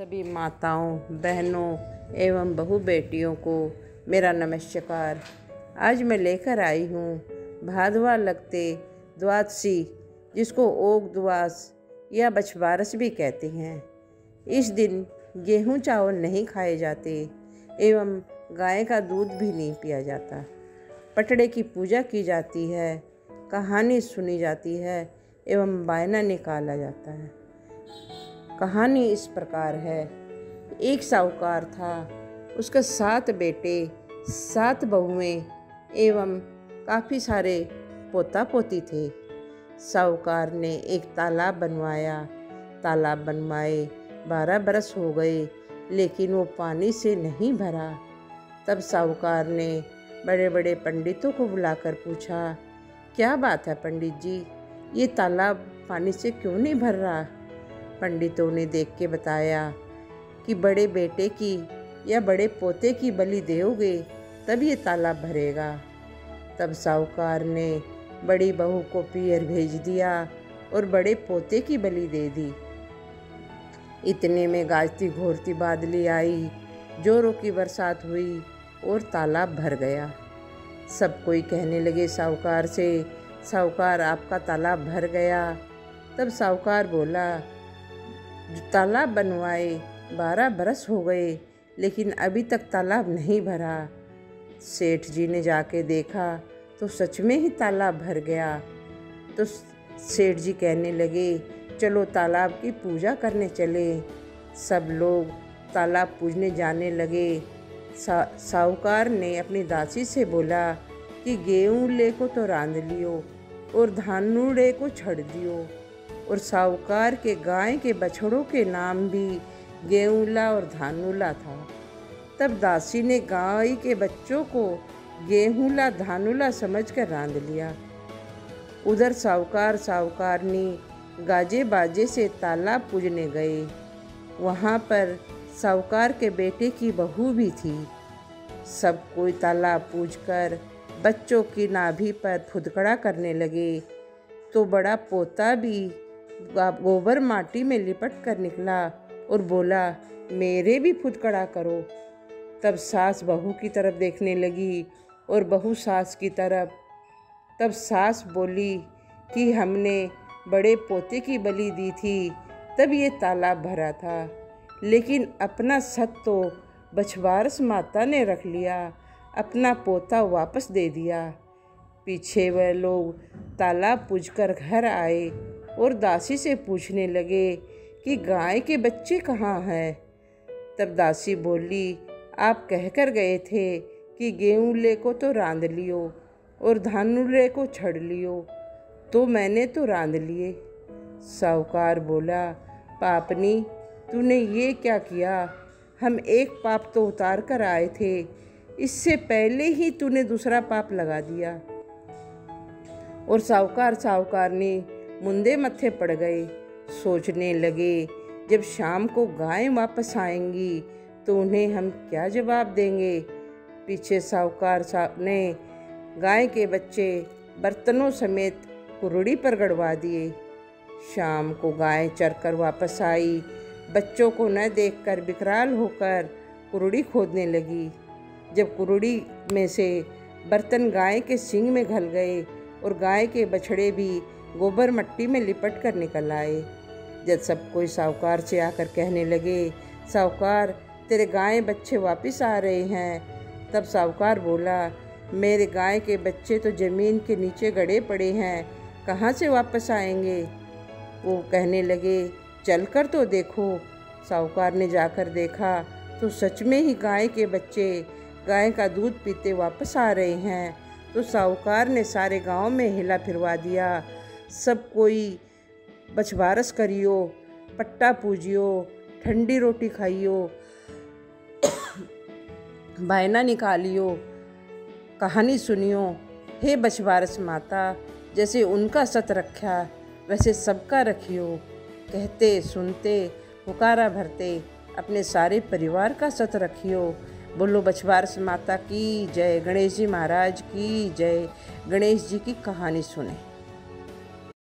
सभी माताओं, बहनों एवं बहु बेटियों को मेरा नमस्कार। आज मैं लेकर आई हूँ भादवा लगते द्वादशी, जिसको ओग द्वास या बछबारस भी कहते हैं। इस दिन गेहूँ चावल नहीं खाए जाते एवं गाय का दूध भी नहीं पिया जाता। पटड़े की पूजा की जाती है, कहानी सुनी जाती है एवं बायना निकाला जाता है। कहानी इस प्रकार है। एक साहूकार था, उसके 7 बेटे, 7 बहुएं एवं काफ़ी सारे पोता पोती थे। साहूकार ने एक तालाब बनवाया। तालाब बनवाए 12 बरस हो गए, लेकिन वो पानी से नहीं भरा। तब साहूकार ने बड़े बड़े पंडितों को बुलाकर पूछा, क्या बात है पंडित जी, ये तालाब पानी से क्यों नहीं भर रहा? पंडितों ने देख के बताया कि बड़े बेटे की या बड़े पोते की बलि दोगे तब ये तालाब भरेगा। तब साहूकार ने बड़ी बहू को पियर भेज दिया और बड़े पोते की बलि दे दी। इतने में गाजती घोरती बादली आई, जोरों की बरसात हुई और तालाब भर गया। सब कोई कहने लगे साहूकार से, साहूकार आपका तालाब भर गया। तब साहूकार बोला, जो तालाब बनवाए 12 बरस हो गए, लेकिन अभी तक तालाब नहीं भरा। सेठ जी ने जाके देखा तो सच में ही तालाब भर गया। तो सेठ जी कहने लगे, चलो तालाब की पूजा करने चले। सब लोग तालाब पूजने जाने लगे। साहूकार ने अपनी दासी से बोला कि गेहूँ ले को तो रांध लियो और धानूड़े को छड़ दियो। और साहूकार के गाय के बछड़ों के नाम भी गेहूँला और धानूला था। तब दासी ने गाय के बच्चों को गेहूँला धानूला समझकर रांध लिया। उधर साहूकारनी गाजे बाजे से तालाब पूजने गए। वहाँ पर साहूकार के बेटे की बहू भी थी। सब कोई तालाब पूजकर बच्चों की नाभि पर फुदकड़ा करने लगे। तो बड़ा पोता भी गोबर माटी में लिपट कर निकला और बोला, मेरे भी फुदकड़ा करो। तब सास बहू की तरफ देखने लगी और बहू सास की तरफ। तब सास बोली कि हमने बड़े पोते की बलि दी थी, तब ये तालाब भरा था, लेकिन अपना सत तो बछबारस माता ने रख लिया, अपना पोता वापस दे दिया। पीछे वह लोग तालाब पूजकर घर आए और दासी से पूछने लगे कि गाय के बच्चे कहाँ हैं? तब दासी बोली, आप कहकर गए थे कि गेहूँ ले को तो रांध लियो और धानूले को छड़ लियो, तो मैंने तो रांध लिए। साहूकार बोला, पापनी तूने ये क्या किया? हम एक पाप तो उतार कर आए थे, इससे पहले ही तूने दूसरा पाप लगा दिया। और साहूकारनी मुंदे मत्थे पड़ गए। सोचने लगे, जब शाम को गाय वापस आएंगी तो उन्हें हम क्या जवाब देंगे। पीछे साहूकार ने गाय के बच्चे बर्तनों समेत कुरड़ी पर गड़वा दिए। शाम को गाय चरकर वापस आई। बच्चों को न देखकर विकराल होकर कुरड़ी खोदने लगी। जब कुरड़ी में से बर्तन गाय के सींग में घल गए और गाय के बछड़े भी गोबर मट्टी में लिपट कर निकल आए। जब सब कोई साहूकार से आकर कहने लगे, साहूकार तेरे गाय बच्चे वापस आ रहे हैं। तब साहूकार बोला, मेरे गाय के बच्चे तो ज़मीन के नीचे गड़े पड़े हैं, कहाँ से वापस आएंगे? वो कहने लगे, चलकर तो देखो। साहूकार ने जाकर देखा तो सच में ही गाय के बच्चे गाय का दूध पीते वापस आ रहे हैं। तो साहूकार ने सारे गांव में हिला फिरवा दिया। सब कोई बछबारस करियो, पट्टा पूजियो, ठंडी रोटी खाइयो, बायना निकालियो, कहानी सुनियो। हे बछबारस माता, जैसे उनका सत रखा वैसे सबका रखियो। कहते सुनते पुकारा भरते अपने सारे परिवार का सत रखियो। बोलो बछबारस माता की जय, गणेश जी महाराज की जय। गणेश जी की कहानी सुने।